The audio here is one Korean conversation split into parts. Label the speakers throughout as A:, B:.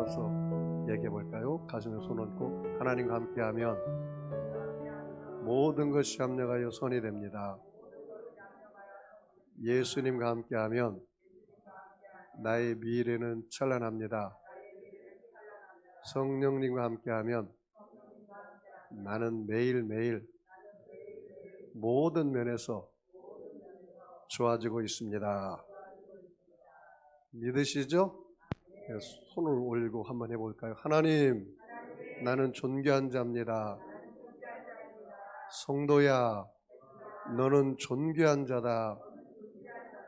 A: 따라서 얘기해 볼까요? 가슴에 손 얹고 하나님과 함께하면 모든 것이 합력하여 선이 됩니다. 예수님과 함께하면 나의 미래는 찬란합니다. 성령님과 함께하면 나는 매일매일 모든 면에서 좋아지고 있습니다. 믿으시죠? 손을 올리고 한번 해볼까요? 하나님, 나는 존귀한 자입니다. 성도야, 너는 존귀한 자다.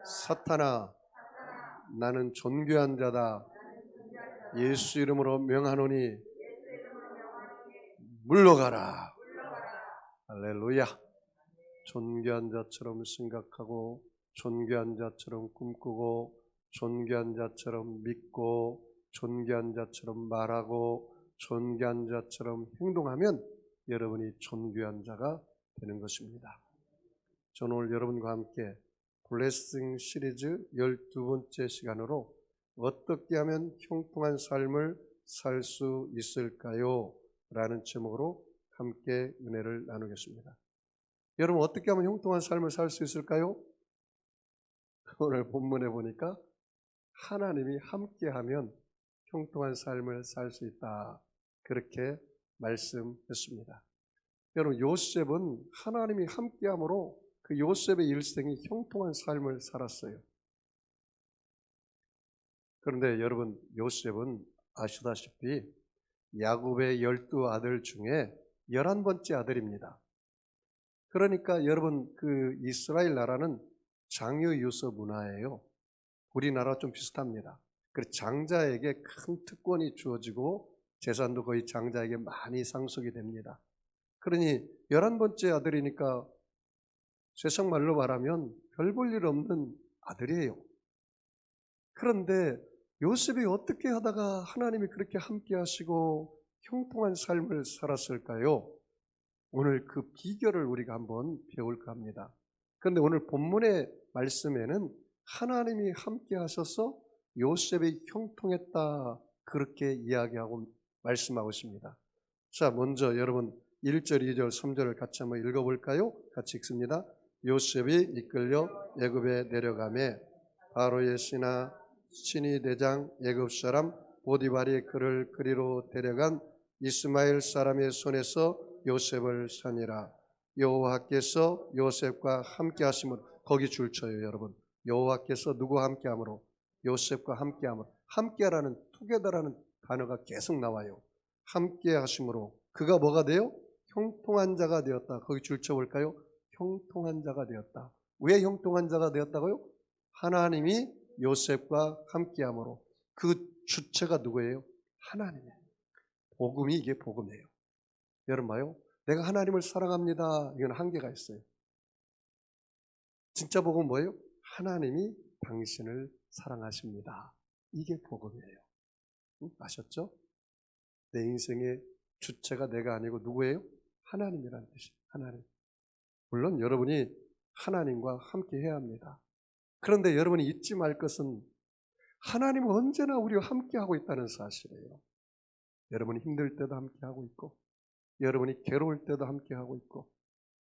A: 사탄아, 나는 존귀한 자다. 예수 이름으로 명하노니 물러가라. 할렐루야. 존귀한 자처럼 생각하고 존귀한 자처럼 꿈꾸고 존귀한 자처럼 믿고 존귀한 자처럼 말하고 존귀한 자처럼 행동하면 여러분이 존귀한 자가 되는 것입니다. 저는 오늘 여러분과 함께 블레싱 시리즈 12번째 시간으로 어떻게 하면 형통한 삶을 살 수 있을까요? 라는 제목으로 함께 은혜를 나누겠습니다. 여러분, 어떻게 하면 형통한 삶을 살 수 있을까요? 오늘 본문에 보니까 하나님이 함께하면 형통한 삶을 살 수 있다, 그렇게 말씀했습니다. 여러분, 요셉은 하나님이 함께함으로 그 요셉의 일생이 형통한 삶을 살았어요. 그런데 여러분, 요셉은 아시다시피 야곱의 12아들 중에 11번째 아들입니다. 그러니까 여러분, 그 이스라엘 나라는 장유유서 문화예요. 우리나라 좀 비슷합니다. 그래서 장자에게 큰 특권이 주어지고 재산도 거의 장자에게 많이 상속이 됩니다. 그러니 11번째 아들이니까 세상 말로 말하면 별 볼 일 없는 아들이에요. 그런데 요셉이 어떻게 하다가 하나님이 그렇게 함께 하시고 형통한 삶을 살았을까요? 오늘 그 비결을 우리가 한번 배울까 합니다. 그런데 오늘 본문의 말씀에는 하나님이 함께 하셔서 요셉이 형통했다, 그렇게 이야기하고 말씀하고 있습니다. 자, 먼저 여러분 1절, 2절, 3절을 같이 한번 읽어볼까요? 같이 읽습니다. 요셉이 이끌려 애굽에 내려가매 바로의 신하 대장 애굽 사람 보디발이 그를 그리로 데려간 이스마엘 사람의 손에서 요셉을 사니라. 여호와께서 요셉과 함께 하심으로, 거기 줄 쳐요 여러분. 여호와께서 누구와 함께 함으로? 요셉과 함께 함으로. 함께라는, 투게더라는 단어가 계속 나와요. 함께 하심으로 그가 뭐가 돼요? 형통한 자가 되었다. 거기 줄 쳐볼까요? 형통한 자가 되었다. 왜 형통한 자가 되었다고요? 하나님이 요셉과 함께 함으로. 그 주체가 누구예요? 하나님이에요. 복음이, 이게 복음이에요. 여러분 봐요. 내가 하나님을 사랑합니다, 이건 한계가 있어요. 진짜 복음은 뭐예요? 하나님이 당신을 사랑하십니다. 이게 복음이에요. 아셨죠? 내 인생의 주체가 내가 아니고 누구예요? 하나님이라는 뜻이에요. 하나님. 물론 여러분이 하나님과 함께 해야 합니다. 그런데 여러분이 잊지 말 것은 하나님은 언제나 우리와 함께 하고 있다는 사실이에요. 여러분이 힘들 때도 함께 하고 있고, 여러분이 괴로울 때도 함께 하고 있고,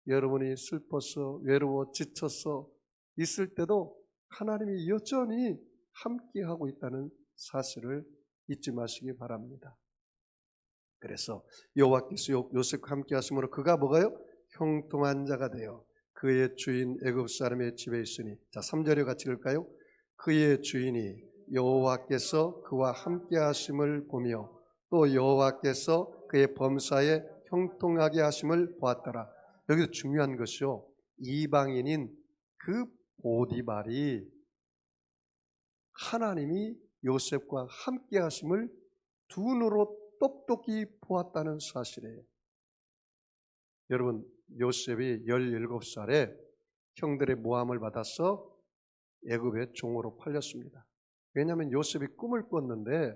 A: 여러분이 슬퍼서 외로워 지쳐서 있을 때도 하나님이 여전히 함께 하고 있다는 사실을 잊지 마시기 바랍니다. 그래서 여호와께서 요셉과 함께 하심으로 그가 뭐가요? 형통한 자가 되어 그의 주인 애굽 사람의 집에 있으니. 자, 3절에 같이 읽을까요? 그의 주인이 여호와께서 그와 함께 하심을 보며 또 여호와께서 그의 범사에 형통하게 하심을 보았더라. 여기서 중요한 것이요, 이방인인 그 보디발이 하나님이 요셉과 함께 하심을 두 눈으로 똑똑히 보았다는 사실이에요. 여러분, 요셉이 17살에 형들의 모함을 받아서 애굽의 종으로 팔렸습니다. 왜냐하면 요셉이 꿈을 꿨는데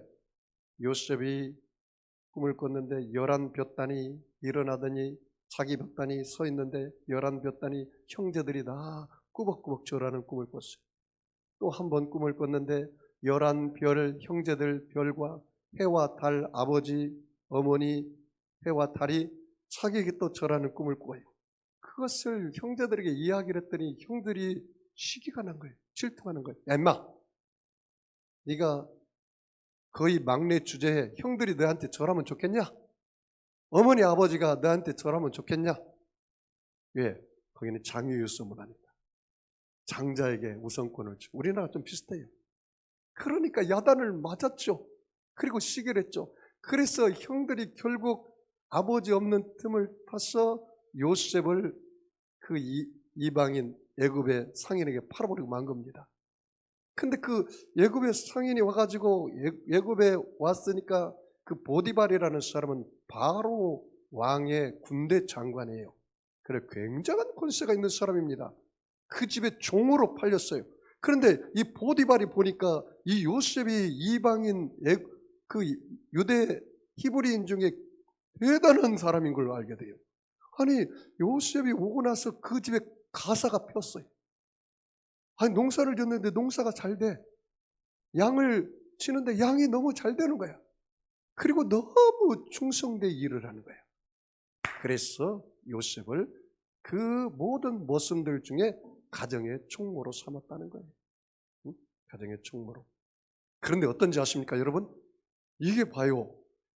A: 11볕단이 일어나더니 자기 볕단이 서 있는데 11볕단이 형제들이 다 꾸벅꾸벅 절하는 꿈을 꿨어요. 또 한 번 꿈을 꿨는데 11별 형제들 별과 해와 달 아버지, 어머니, 해와 달이 자기에게 또 절하는 꿈을 꿔요. 그것을 형제들에게 이야기를 했더니 형들이 시기가 난 거예요. 질투하는 거예요. 야, 임마, 네가 거의 막내 주제에 형들이 너한테 절하면 좋겠냐? 어머니 아버지가 너한테 절하면 좋겠냐? 왜? 거기는 장유유소문합니다. 장자에게 우선권을 주고. 우리나라 좀 비슷해요. 그러니까 야단을 맞았죠. 그리고 시기를 했죠. 그래서 형들이 결국 아버지 없는 틈을 타서 요셉을 그 이방인 애굽의 상인에게 팔아버리고 만 겁니다. 근데 그 애굽의 상인이 와가지고 애굽에 왔으니까 그 보디발이라는 사람은 바로 왕의 군대 장관이에요. 그래 굉장한 권세가 있는 사람입니다. 그 집에 종으로 팔렸어요. 그런데 이 보디발이 보니까 이 요셉이 이방인 그 유대 히브리인 중에 대단한 사람인 걸 알게 돼요. 아니 요셉이 오고 나서 그 집에 가사가 폈어요. 아니 농사를 졌는데 농사가 잘 돼. 양을 치는데 양이 너무 잘 되는 거야. 그리고 너무 충성되게 일을 하는 거예요. 그래서 요셉을 그 모든 모습들 중에 가정의 총무로 삼았다는 거예요. 응? 가정의 총무로. 그런데 어떤지 아십니까 여러분? 이게 봐요.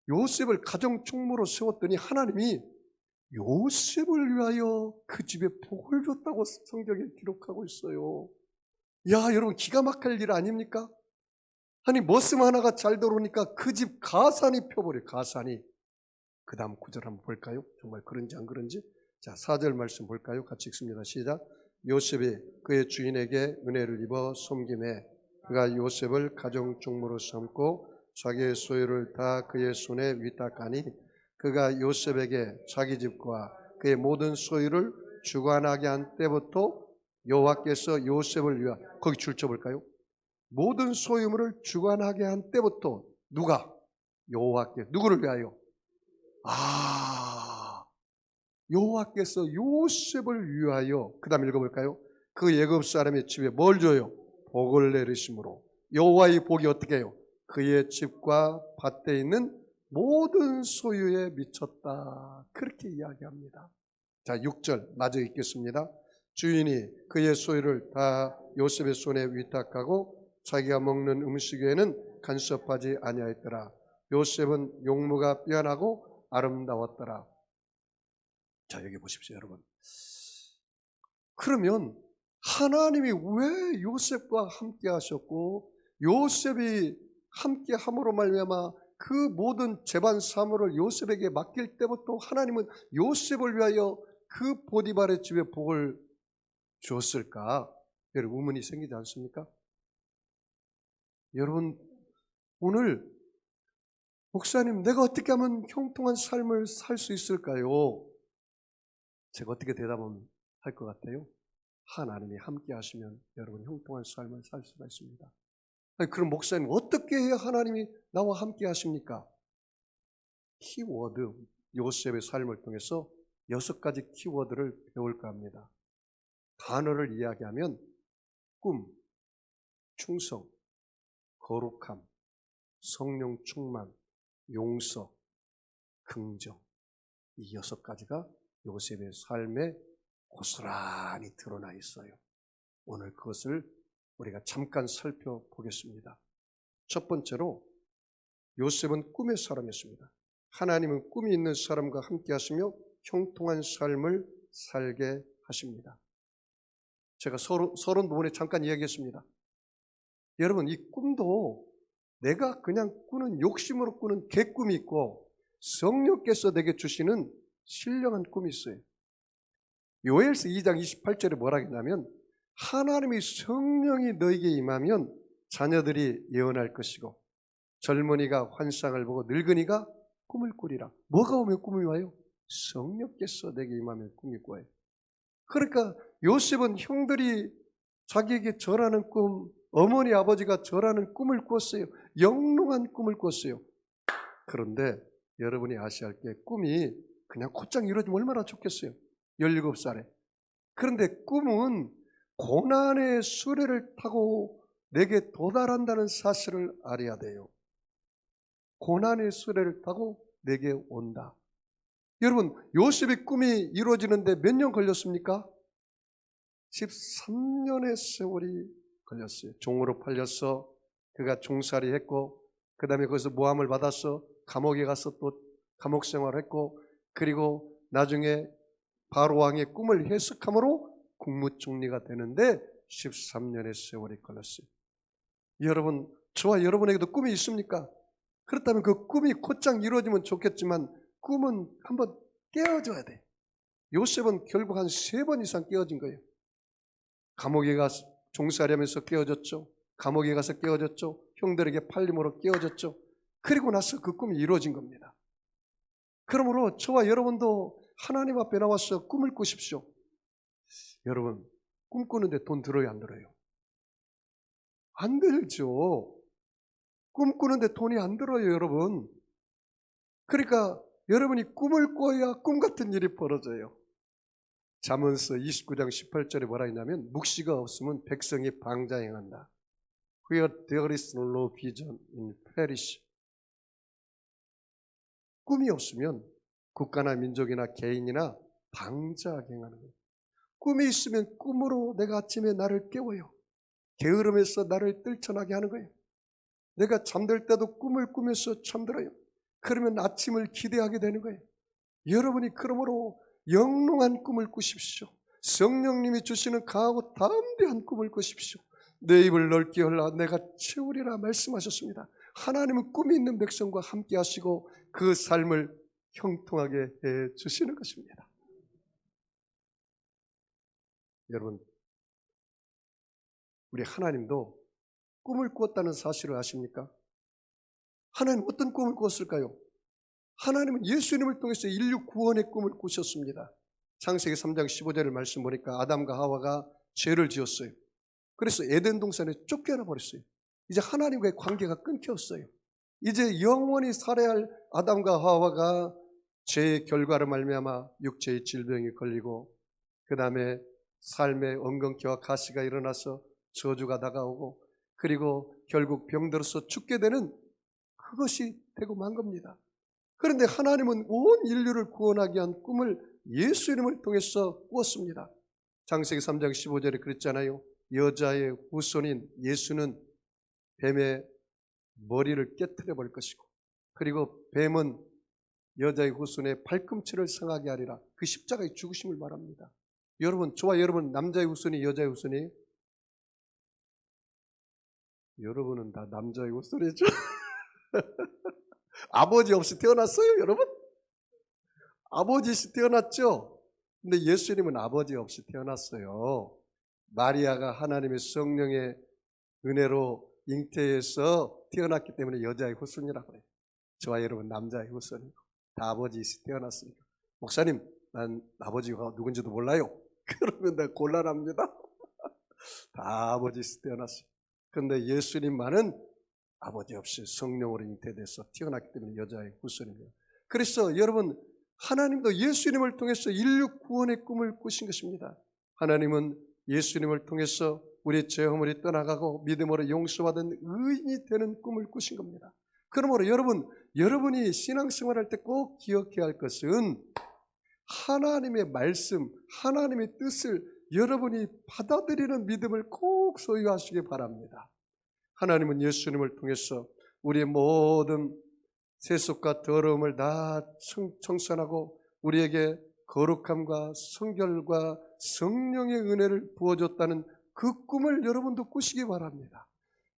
A: 요셉을 가정 총무로 세웠더니 하나님이 요셉을 위하여 그 집에 복을 줬다고 성경에 기록하고 있어요. 야 여러분 기가 막힐 일 아닙니까? 아니 머슴 하나가 잘 들어오니까 그 집 가산이 펴버려요. 가산이. 그 다음 구절 한번 볼까요? 정말 그런지 안 그런지. 자 4절 말씀 볼까요? 같이 읽습니다. 시작. 요셉이 그의 주인에게 은혜를 입어 섬김에 그가 요셉을 가정 총무로 삼고 자기의 소유를 다 그의 손에 위탁하니 그가 요셉에게 자기 집과 그의 모든 소유를 주관하게 한 때부터 여호와께서 요셉을 위하여 거기 줄 쳐볼까요? 모든 소유물을 주관하게 한 때부터 누가? 여호와께 누구를 위하여? 여호와께서 요셉을 위하여 그 다음 읽어볼까요? 그 애굽 사람의 집에 뭘 줘요? 복을 내리심으로 여호와의 복이 어떻게 해요? 그의 집과 밭에 있는 모든 소유에 미쳤다. 그렇게 이야기합니다. 자 6절 마저 읽겠습니다. 주인이 그의 소유를 다 요셉의 손에 위탁하고 자기가 먹는 음식 외에는 간섭하지 아니하였더라. 요셉은 용모가 뛰어나고 아름다웠더라. 자 여기 보십시오 여러분. 그러면 하나님이 왜 요셉과 함께 하셨고 요셉이 함께 함으로 말미암아 그 모든 재반 사물을 요셉에게 맡길 때부터 하나님은 요셉을 위하여 그 보디발의 집에 복을 주었을까? 여러분 의문이 생기지 않습니까? 여러분 오늘 목사님 내가 어떻게 하면 형통한 삶을 살 수 있을까요? 제가 어떻게 대답을 할 것 같아요? 하나님이 함께 하시면 여러분 형통한 삶을 살 수가 있습니다. 아니, 그럼 목사님 어떻게 해야 하나님이 나와 함께 하십니까? 키워드 요셉의 삶을 통해서 6가지 키워드를 배울까 합니다. 단어를 이야기하면 꿈, 충성, 거룩함, 성령 충만, 용서, 긍정 이 6가지가 요셉의 삶에 고스란히 드러나 있어요. 오늘 그것을 우리가 잠깐 살펴보겠습니다. 첫 번째로 요셉은 꿈의 사람이었습니다. 하나님은 꿈이 있는 사람과 함께 하시며 형통한 삶을 살게 하십니다. 제가 서론 부분에 잠깐 이야기했습니다. 여러분 이 꿈도 내가 그냥 꾸는 욕심으로 꾸는 개꿈이 있고 성령께서 내게 주시는 신령한 꿈이 있어요. 요엘서 2장 28절에 뭐라 했냐면 하나님의 성령이 너에게 임하면 자녀들이 예언할 것이고 젊은이가 환상을 보고 늙은이가 꿈을 꾸리라. 뭐가 오면 꿈이 와요? 성령께서 내게 임하면 꿈이 꿔요. 그러니까 요셉은 형들이 자기에게 절하는 꿈, 어머니 아버지가 절하는 꿈을 꿨어요. 영롱한 꿈을 꿨어요. 그런데 여러분이 아셔야 할 게 꿈이 그냥 곧장 이루어지면 얼마나 좋겠어요. 17살에. 그런데 꿈은 고난의 수레를 타고 내게 도달한다는 사실을 알아야 돼요. 고난의 수레를 타고 내게 온다. 여러분, 요셉의 꿈이 이루어지는데 몇 년 걸렸습니까? 13년의 세월이 걸렸어요. 종으로 팔려서 그가 종살이 했고, 그 다음에 거기서 모함을 받아서 감옥에 가서 또 감옥 생활을 했고, 그리고 나중에 바로 왕의 꿈을 해석함으로 국무총리가 되는데 13년의 세월이 걸렸어요. 여러분, 저와 여러분에게도 꿈이 있습니까? 그렇다면 그 꿈이 곧장 이루어지면 좋겠지만 꿈은 한번 깨어져야 돼. 요셉은 결국 한 3번 이상 깨어진 거예요. 감옥에 가서 종살이하면서 깨어졌죠. 감옥에 가서 깨어졌죠. 형들에게 팔림으로 깨어졌죠. 그리고 나서 그 꿈이 이루어진 겁니다. 그러므로 저와 여러분도 하나님 앞에 나와서 꿈을 꾸십시오. 여러분, 꿈꾸는데 돈 들어요, 안 들어요? 안 들죠. 꿈꾸는데 돈이 안 들어요, 여러분. 그러니까 여러분이 꿈을 꿔야 꿈 같은 일이 벌어져요. 잠언서 29장 18절에 뭐라 했냐면, 묵시가 없으면 백성이 방자행한다. Where there is no vision in perish. 꿈이 없으면 국가나 민족이나 개인이나 방자행하는 거예요. 꿈이 있으면 꿈으로 내가 아침에 나를 깨워요. 게으름에서 나를 떨쳐나게 하는 거예요. 내가 잠들 때도 꿈을 꾸면서 잠들어요. 그러면 아침을 기대하게 되는 거예요. 여러분이 그러므로 영롱한 꿈을 꾸십시오. 성령님이 주시는 강하고 담대한 꿈을 꾸십시오. 내 입을 넓게 열라 내가 채우리라 말씀하셨습니다. 하나님은 꿈이 있는 백성과 함께 하시고 그 삶을 형통하게 해 주시는 것입니다. 여러분, 우리 하나님도 꿈을 꾸었다는 사실을 아십니까? 하나님 어떤 꿈을 꾸었을까요? 하나님은 예수님을 통해서 인류 구원의 꿈을 꾸셨습니다. 창세기 3장 15절을 말씀 보니까 아담과 하와가 죄를 지었어요. 그래서 에덴 동산에 쫓겨나 버렸어요. 이제 하나님과의 관계가 끊겼어요. 이제 영원히 살아야 할 아담과 하와가 죄의 결과로 말미암아 육체의 질병이 걸리고, 그 다음에 삶의 엉겅퀴와 가시가 일어나서 저주가 다가오고, 그리고 결국 병들어서 죽게 되는 그것이 되고 만 겁니다. 그런데 하나님은 온 인류를 구원하기 위한 꿈을 예수님을 통해서 꾸었습니다. 창세기 3장 15절에 그랬잖아요. 여자의 후손인 예수는 뱀의 머리를 깨트려 버릴 것이고, 그리고 뱀은 여자의 후손의 발꿈치를 상하게 하리라. 그 십자가의 죽으심을 말합니다. 여러분, 저와 여러분 남자의 후손이 여자의 후손이에요? 여러분은 다 남자의 후손이죠. 아버지 없이 태어났어요, 여러분? 아버지 없이 태어났죠? 근데 예수님은 아버지 없이 태어났어요. 마리아가 하나님의 성령의 은혜로 잉태해서 태어났기 때문에 여자의 후손이라고 해요. 저와 여러분 남자의 후손이고 다 아버지 없이 태어났으니까. 목사님, 난 아버지가 누군지도 몰라요. 그러면 내가 곤란합니다. 다 아버지 없이 태어났어요. 그런데 예수님만은 아버지 없이 성령으로 잉태돼서 태어났기 때문에 여자의 후손입니다. 그래서 여러분, 하나님도 예수님을 통해서 인류 구원의 꿈을 꾸신 것입니다. 하나님은 예수님을 통해서 우리의 죄 허물이 떠나가고 믿음으로 용서받은 의인이 되는 꿈을 꾸신 겁니다. 그러므로 여러분이 신앙생활할 때 꼭 기억해야 할 것은 하나님의 말씀, 하나님의 뜻을 여러분이 받아들이는 믿음을 꼭 소유하시기 바랍니다. 하나님은 예수님을 통해서 우리의 모든 세속과 더러움을 다 청산하고 우리에게 거룩함과 성결과 성령의 은혜를 부어줬다는 그 꿈을 여러분도 꾸시기 바랍니다.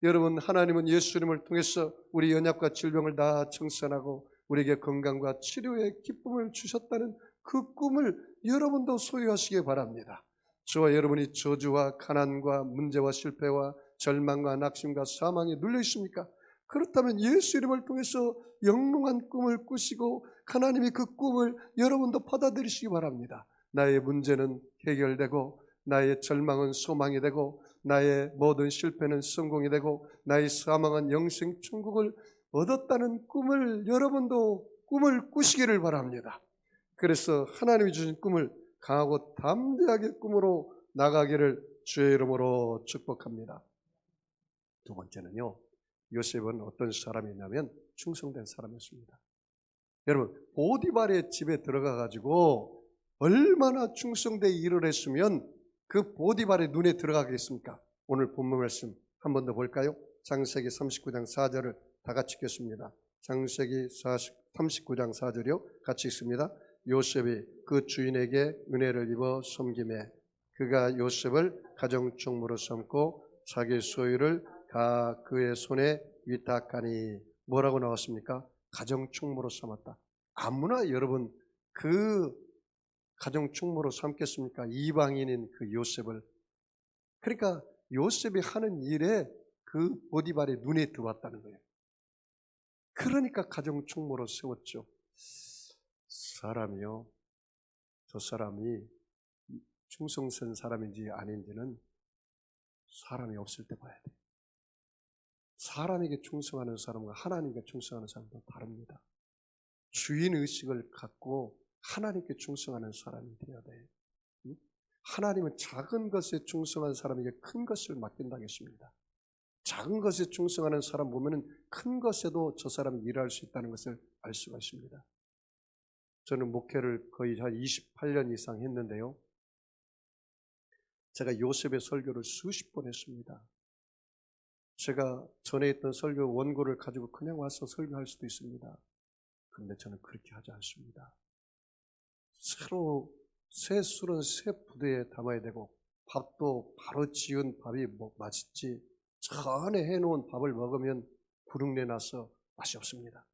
A: 여러분, 하나님은 예수님을 통해서 우리 연약과 질병을 다 청산하고 우리에게 건강과 치료의 기쁨을 주셨다는 그 꿈을 여러분도 소유하시기 바랍니다. 저와 여러분이 저주와 가난과 문제와 실패와 절망과 낙심과 사망에 눌려 있습니까? 그렇다면 예수 이름을 통해서 영롱한 꿈을 꾸시고 하나님이 그 꿈을 여러분도 받아들이시기 바랍니다. 나의 문제는 해결되고 나의 절망은 소망이 되고 나의 모든 실패는 성공이 되고 나의 사망은 영생 천국을 얻었다는 꿈을 여러분도 꿈을 꾸시기를 바랍니다. 그래서 하나님이 주신 꿈을 강하고 담대하게 꿈으로 나가기를 주의 이름으로 축복합니다. 두 번째는요, 요셉은 어떤 사람이냐면 충성된 사람이었습니다. 여러분, 보디발의 집에 들어가 가지고 얼마나 충성되게 일을 했으면 그 보디발의 눈에 들어가겠습니까? 오늘 본문 말씀 한 번 더 볼까요? 창세기 39장 4절을 다 같이 읽겠습니다. 창세기 39장 4절이요. 같이 읽습니다. 요셉이 그 주인에게 은혜를 입어 섬김에 그가 요셉을 가정총무로 삼고 자기 소유를 다 그의 손에 위탁하니 뭐라고 나왔습니까? 가정총무로 삼았다. 아무나 여러분 그 가정총무로 삼겠습니까? 이방인인 그 요셉을. 그러니까 요셉이 하는 일에 그 보디발의 눈에 들어왔다는 거예요. 그러니까 가정총무로 세웠죠. 사람이요, 저 사람이 충성스러운 사람인지 아닌지는 사람이 없을 때 봐야 돼요. 사람에게 충성하는 사람과 하나님께 충성하는 사람도 다릅니다. 주인의식을 갖고 하나님께 충성하는 사람이 되어야 돼요. 하나님은 작은 것에 충성한 사람에게 큰 것을 맡긴다고 했습니다. 작은 것에 충성하는 사람 보면은 큰 것에도 저 사람이 일할 수 있다는 것을 알 수가 있습니다. 저는 목회를 거의 한 28년 이상 했는데요. 제가 요셉의 설교를 수십 번 했습니다. 제가 전에 했던 설교 원고를 가지고 그냥 와서 설교할 수도 있습니다. 그런데 저는 그렇게 하지 않습니다. 새로 새 술은 새 부대에 담아야 되고 밥도 바로 지은 밥이 맛있지 전에 해놓은 밥을 먹으면 구릉내 나서 맛이 없습니다.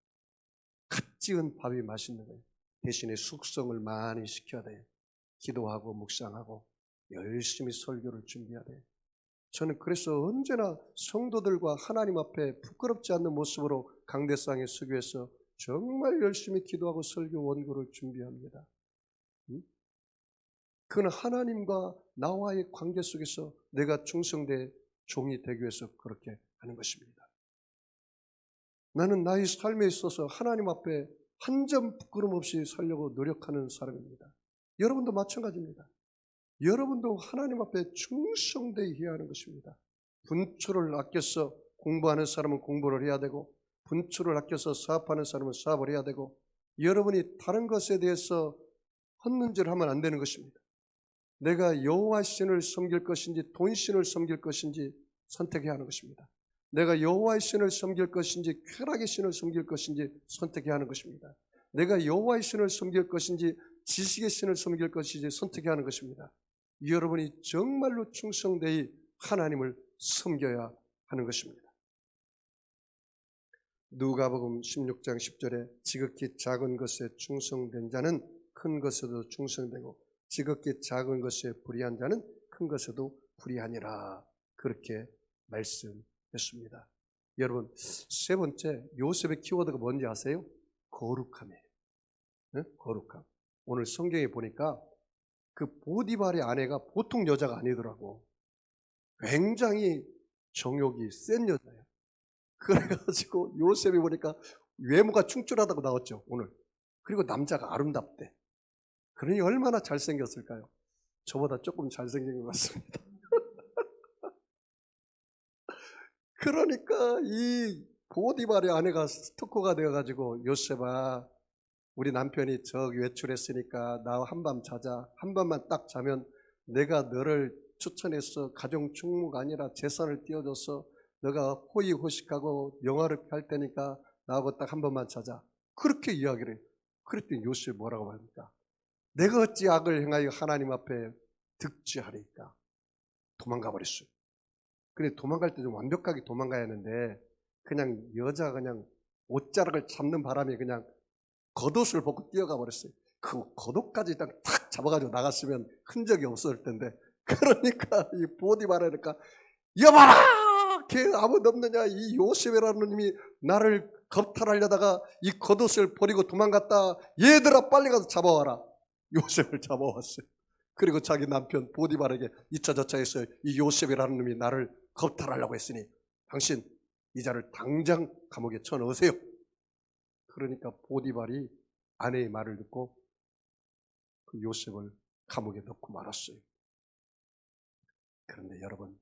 A: 갓 지은 밥이 맛있는 거예요. 대신에 숙성을 많이 시켜야 돼요. 기도하고 묵상하고 열심히 설교를 준비해야 돼요. 저는 그래서 언제나 성도들과 하나님 앞에 부끄럽지 않는 모습으로 강대상에 서기 위해서 정말 열심히 기도하고 설교 원고를 준비합니다. 그건 하나님과 나와의 관계 속에서 내가 충성된 종이 되기 위해서 그렇게 하는 것입니다. 나는 나의 삶에 있어서 하나님 앞에 한 점 부끄럼 없이 살려고 노력하는 사람입니다. 여러분도 마찬가지입니다. 여러분도 하나님 앞에 충성되어야 하는 것입니다. 분초를 아껴서 공부하는 사람은 공부를 해야 되고 분초를 아껴서 사업하는 사람은 사업을 해야 되고 여러분이 다른 것에 대해서 헛눈질 하면 안 되는 것입니다. 내가 여호와 신을 섬길 것인지 돈신을 섬길 것인지 선택해야 하는 것입니다. 내가 여호와의 신을 섬길 것인지 쾌락의 신을 섬길 것인지 선택해야 하는 것입니다. 내가 여호와의 신을 섬길 것인지 지식의 신을 섬길 것인지 선택해야 하는 것입니다. 여러분이 정말로 충성되이 하나님을 섬겨야 하는 것입니다. 누가복음 16장 10절에 지극히 작은 것에 충성된 자는 큰 것에도 충성되고 지극히 작은 것에 불의한 자는 큰 것에도 불의하니라 그렇게 말씀했습니다. 여러분 세 번째 요셉의 키워드가 뭔지 아세요? 거룩함이에요. 네? 거룩함. 오늘 성경에 보니까 그 보디발의 아내가 보통 여자가 아니더라고. 굉장히 정욕이 센 여자예요. 그래가지고 요셉이 보니까 외모가 충출하다고 나왔죠 오늘. 그리고 남자가 아름답대. 그러니 얼마나 잘생겼을까요? 저보다 조금 잘생긴 것 같습니다. 그러니까 이 보디발의 아내가 스토커가 되어가지고 요셉아 우리 남편이 저기 외출했으니까 나 한밤 자자. 한밤만 딱 자면 내가 너를 추천해서 가정 충무가 아니라 재산을 띄워줘서 너가 호의호식하고 영화를 할 테니까 나하고 딱 한 번만 자자. 그렇게 이야기를 해요. 그랬더니 요셉이 뭐라고 합니까? 내가 어찌 악을 행하여 하나님 앞에 득지하리까? 도망가 버렸어요. 근데 도망갈 때 좀 완벽하게 도망가야 하는데 그냥 여자가 그냥 옷자락을 잡는 바람에 그냥 겉옷을 벗고 뛰어가 버렸어요. 그 겉옷까지 딱 잡아가지고 나갔으면 흔적이 없었을 텐데 그러니까 이 보디발이니까 여봐라! 걔 아무도 없느냐? 이 요셉이라는 놈이 나를 겁탈하려다가 이 겉옷을 버리고 도망갔다. 얘들아 빨리 가서 잡아와라. 요셉을 잡아왔어요. 그리고 자기 남편 보디발에게 이차저차 했어요. 이 요셉이라는 놈이 나를 겁탈하려고 했으니 당신 이 자를 당장 감옥에 쳐넣으세요. 그러니까 보디발이 아내의 말을 듣고 그 요셉을 감옥에 넣고 말았어요. 그런데 여러분,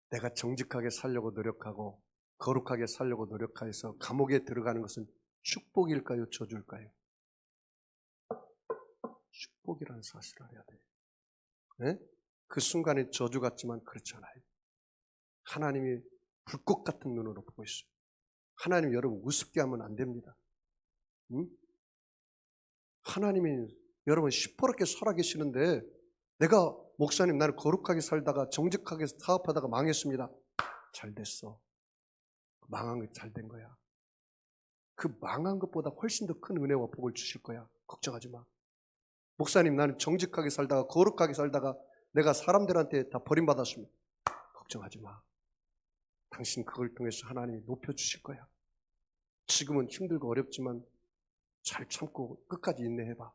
A: 내가 정직하게 살려고 노력하고 거룩하게 살려고 노력하여서 감옥에 들어가는 것은 축복일까요? 저주일까요? 축복이라는 사실을 알아야 돼요. 네? 그 순간에 저주 같지만 그렇잖아요. 하나님이 불꽃 같은 눈으로 보고 있어요. 하나님 여러분 우습게 하면 안 됩니다. 응? 하나님이 여러분 시퍼렇게 살아계시는데 내가 목사님 나는 거룩하게 살다가 정직하게 사업하다가 망했습니다. 잘 됐어. 망한 게 잘 된 거야. 그 망한 것보다 훨씬 더 큰 은혜와 복을 주실 거야. 걱정하지 마. 목사님 나는 정직하게 살다가 거룩하게 살다가 내가 사람들한테 다 버림받았습니다. 걱정하지 마. 당신 그걸 통해서 하나님이 높여주실 거야. 지금은 힘들고 어렵지만 잘 참고 끝까지 인내해봐.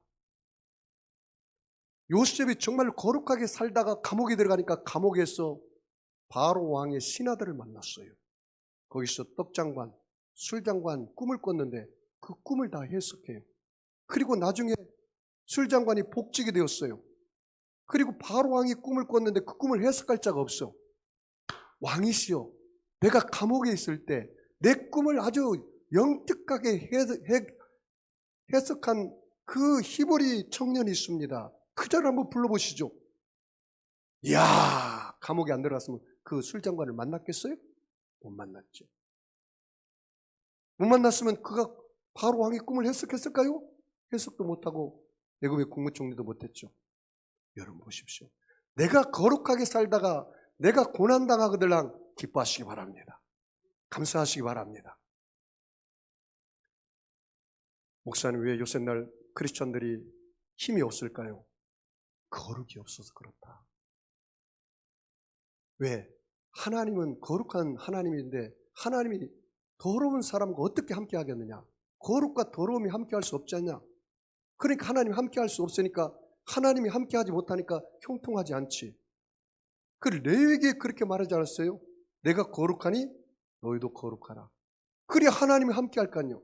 A: 요셉이 정말 거룩하게 살다가 감옥에 들어가니까 감옥에서 바로 왕의 신하들을 만났어요. 거기서 떡장관, 술장관 꿈을 꿨는데 그 꿈을 다 해석해요. 그리고 나중에 술장관이 복직이 되었어요. 그리고 바로 왕이 꿈을 꿨는데 그 꿈을 해석할 자가 없어. 왕이시여, 내가 감옥에 있을 때 내 꿈을 아주 영특하게 해석한 그 히브리 청년이 있습니다. 그 자를 한번 불러보시죠. 이야, 감옥에 안 들어갔으면 그 술장관을 만났겠어요? 못 만났죠. 못 만났으면 그가 바로 왕의 꿈을 해석했을까요? 해석도 못하고 애굽의 국무총리도 못했죠. 여러분 보십시오. 내가 거룩하게 살다가 내가 고난당하거들랑 기뻐하시기 바랍니다. 감사하시기 바랍니다. 목사님 왜 요새날 크리스천들이 힘이 없을까요? 거룩이 없어서 그렇다. 왜? 하나님은 거룩한 하나님인데 하나님이 더러운 사람과 어떻게 함께 하겠느냐? 거룩과 더러움이 함께 할 수 없지 않냐? 그러니까 하나님이 함께 할 수 없으니까 하나님이 함께 하지 못하니까 형통하지 않지. 그 레위기에 그렇게 말하지 않았어요? 내가 거룩하니 너희도 거룩하라. 그래야 하나님이 함께 할 거 아니요.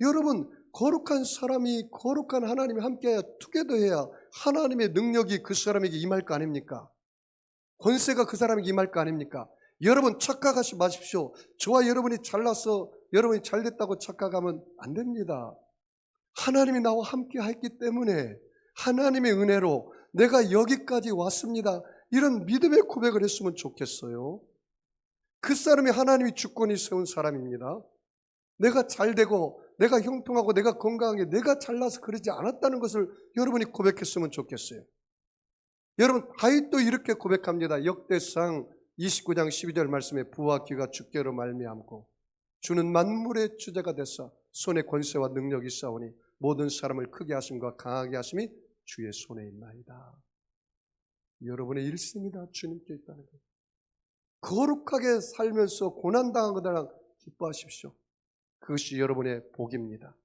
A: 여러분 거룩한 사람이 거룩한 하나님이 함께해야 투게더해야 하나님의 능력이 그 사람에게 임할 거 아닙니까? 권세가 그 사람에게 임할 거 아닙니까? 여러분 착각하지 마십시오. 저와 여러분이 잘나서 여러분이 잘됐다고 착각하면 안 됩니다. 하나님이 나와 함께 했기 때문에 하나님의 은혜로 내가 여기까지 왔습니다. 이런 믿음의 고백을 했으면 좋겠어요. 그 사람이 하나님이 주권이 세운 사람입니다. 내가 잘되고 내가 형통하고 내가 건강하게 내가 잘나서 그러지 않았다는 것을 여러분이 고백했으면 좋겠어요. 여러분 다윗도 이렇게 고백합니다. 역대상 29장 12절 말씀에 부와 귀가 주께로 말미암고 주는 만물의 주제가 되사 손에 권세와 능력이 있사오니 모든 사람을 크게 하심과 강하게 하심이 주의 손에 있나이다. 여러분의 일생이 다 주님께 있다는 거예요. 거룩하게 살면서 고난당한 것들랑 기뻐하십시오. 그것이 여러분의 복입니다.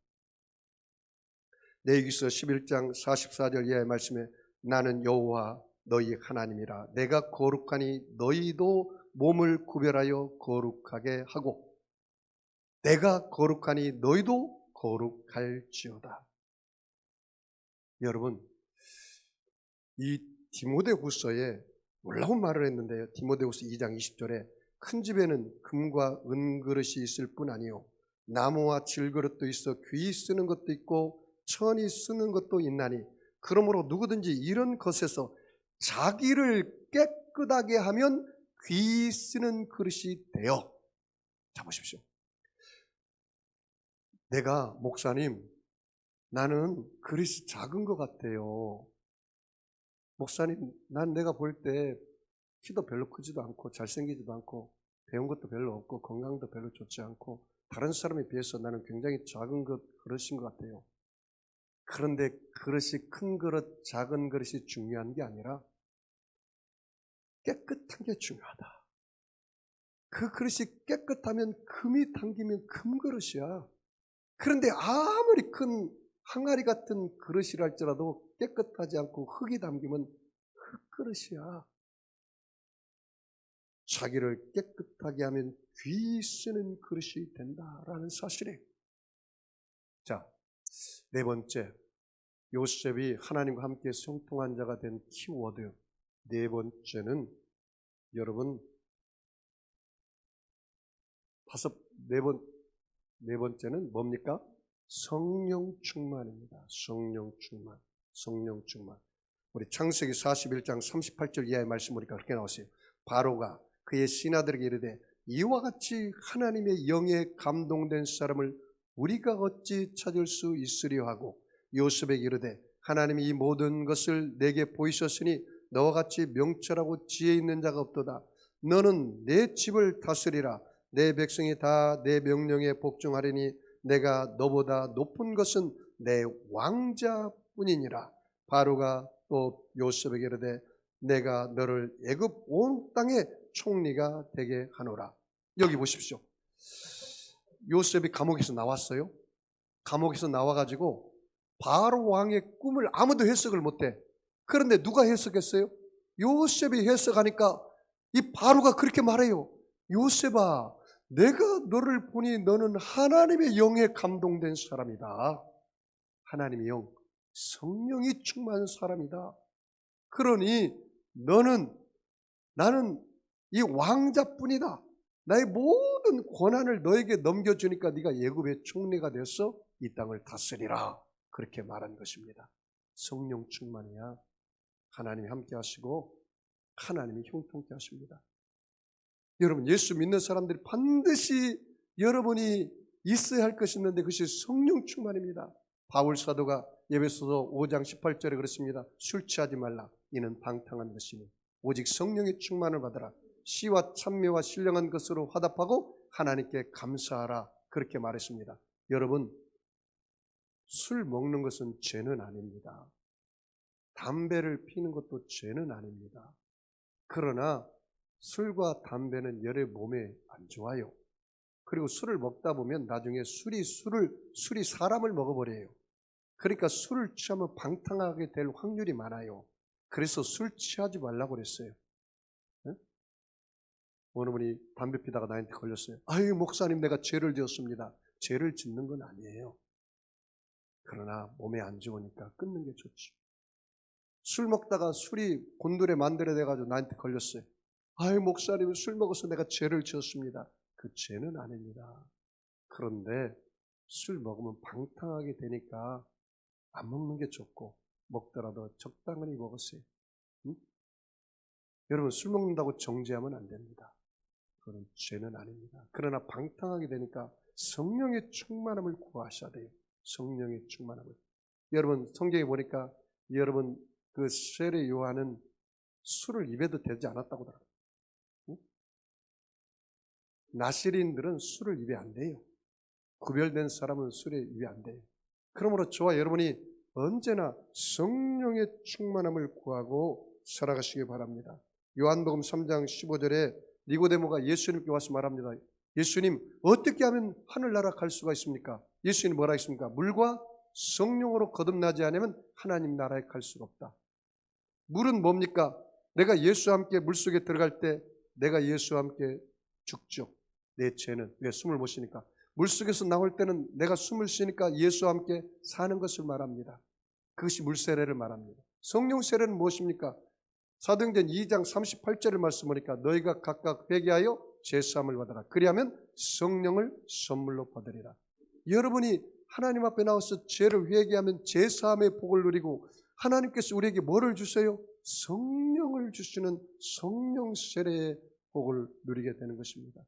A: 레위기서 11장 44절 이하의 말씀에 나는 여호와 너희 하나님이라 내가 거룩하니 너희도 몸을 구별하여 거룩하게 하고 내가 거룩하니 너희도 거룩할지어다. 여러분 이 디모데후서에 놀라운 말을 했는데요. 디모데후서 2장 20절에 큰 집에는 금과 은그릇이 있을 뿐 아니요 나무와 질그릇도 있어 귀 쓰는 것도 있고 천이 쓰는 것도 있나니 그러므로 누구든지 이런 것에서 자기를 깨끗하게 하면 귀 쓰는 그릇이 되어. 자 보십시오. 내가 목사님 나는 그릇이 작은 것 같아요. 목사님 난 내가 볼 때 키도 별로 크지도 않고 잘생기지도 않고 배운 것도 별로 없고 건강도 별로 좋지 않고 다른 사람에 비해서 나는 굉장히 작은 그릇인 것 같아요. 그런데 그릇이 큰 그릇 작은 그릇이 중요한 게 아니라 깨끗한 게 중요하다. 그 그릇이 깨끗하면 금이 담기면 금그릇이야. 그런데 아무리 큰 항아리 같은 그릇이라 할지라도 깨끗하지 않고 흙이 담기면 흙그릇이야. 자기를 깨끗하게 하면 귀 쓰는 그릇이 된다라는 사실이에요. 자, 네 번째, 요셉이 하나님과 함께 형통한 자가 된 키워드. 네 번째는 여러분 네 번째는 뭡니까? 성령 충만입니다. 성령 충만. 성령 충만. 우리 창세기 41장 38절 이하의 말씀 보니까 그렇게 나왔어요. 바로가 그의 신하들에게 이르되 이와 같이 하나님의 영에 감동된 사람을 우리가 어찌 찾을 수 있으려 하고 요셉에게 이르되 하나님이 이 모든 것을 내게 보이셨으니 너와 같이 명철하고 지혜 있는 자가 없도다. 너는 내 집을 다스리라. 내 백성이 다 내 명령에 복종하리니 내가 너보다 높은 것은 내 왕자뿐이니라. 바로가 또 요셉에게 이르되 내가 너를 애굽 온 땅의 총리가 되게 하노라. 여기 보십시오. 요셉이 감옥에서 나왔어요. 감옥에서 나와가지고 바로 왕의 꿈을 아무도 해석을 못해. 그런데 누가 해석했어요? 요셉이 해석하니까 이 바로가 그렇게 말해요. 요셉아, 내가 너를 보니 너는 하나님의 영에 감동된 사람이다. 하나님의 영, 성령이 충만한 사람이다. 그러니 나는 이 왕자뿐이다. 나의 모든 권한을 너에게 넘겨주니까 네가 애굽의 총리가 되어서 이 땅을 다스리라. 그렇게 말한 것입니다. 성령 충만이야 하나님이 함께 하시고 하나님이 형통케 하십니다. 여러분, 예수 믿는 사람들이 반드시 여러분이 있어야 할 것이 있는데 그것이 성령 충만입니다. 바울 사도가 에베소서 5장 18절에 그렇습니다. 술 취하지 말라. 이는 방탕한 것이니 오직 성령의 충만을 받으라. 시와 찬미와 신령한 것으로 화답하고 하나님께 감사하라. 그렇게 말했습니다. 여러분, 술 먹는 것은 죄는 아닙니다. 담배를 피는 것도 죄는 아닙니다. 그러나 술과 담배는 열의 몸에 안 좋아요. 그리고 술을 먹다 보면 나중에 술이 사람을 먹어버려요. 그러니까 술을 취하면 방탕하게 될 확률이 많아요. 그래서 술 취하지 말라고 그랬어요. 네? 어느 분이 담배 피다가 나한테 걸렸어요. 아유, 목사님, 내가 죄를 지었습니다. 죄를 짓는 건 아니에요. 그러나 몸에 안 좋으니까 끊는 게 좋죠. 술 먹다가 술이 곤돌에 만들어져가지고 나한테 걸렸어요. 아유, 목사님, 술 먹어서 내가 죄를 지었습니다. 그 죄는 아닙니다. 그런데 술 먹으면 방탕하게 되니까 안 먹는 게 좋고 먹더라도 적당히 먹으세요. 응? 여러분, 술 먹는다고 정죄하면 안 됩니다. 그건 죄는 아닙니다. 그러나 방탕하게 되니까 성령의 충만함을 구하셔야 돼요. 성령의 충만함을. 여러분, 성경에 보니까 여러분 그 세례 요한은 술을 입에도 대지 않았다고 하더라고요. 응? 나시린들은 술을 입에 안 대요. 구별된 사람은 술에 입에 안 돼요. 그러므로 저와 여러분이 언제나 성령의 충만함을 구하고 살아가시기 바랍니다. 요한복음 3장 15절에 니고데모가 예수님께 와서 말합니다. 예수님, 어떻게 하면 하늘나라 갈 수가 있습니까? 예수님 뭐라 했습니까? 물과 성령으로 거듭나지 않으면 하나님 나라에 갈 수가 없다. 물은 뭡니까? 내가 예수와 함께 물속에 들어갈 때 내가 예수와 함께 죽죠. 내 죄는. 왜? 숨을 못 쉬니까. 물속에서 나올 때는 내가 숨을 쉬니까 예수와 함께 사는 것을 말합니다. 그것이 물세례를 말합니다. 성령 세례는 무엇입니까? 사도행전 2장 38절을 말씀 보니까 너희가 각각 회개하여 제사함을 받아라. 그리하면 성령을 선물로 받으리라. 여러분이 하나님 앞에 나와서 죄를 회개하면 제사함의 복을 누리고 하나님께서 우리에게 뭐를 주세요? 성령을 주시는 성령 세례의 복을 누리게 되는 것입니다.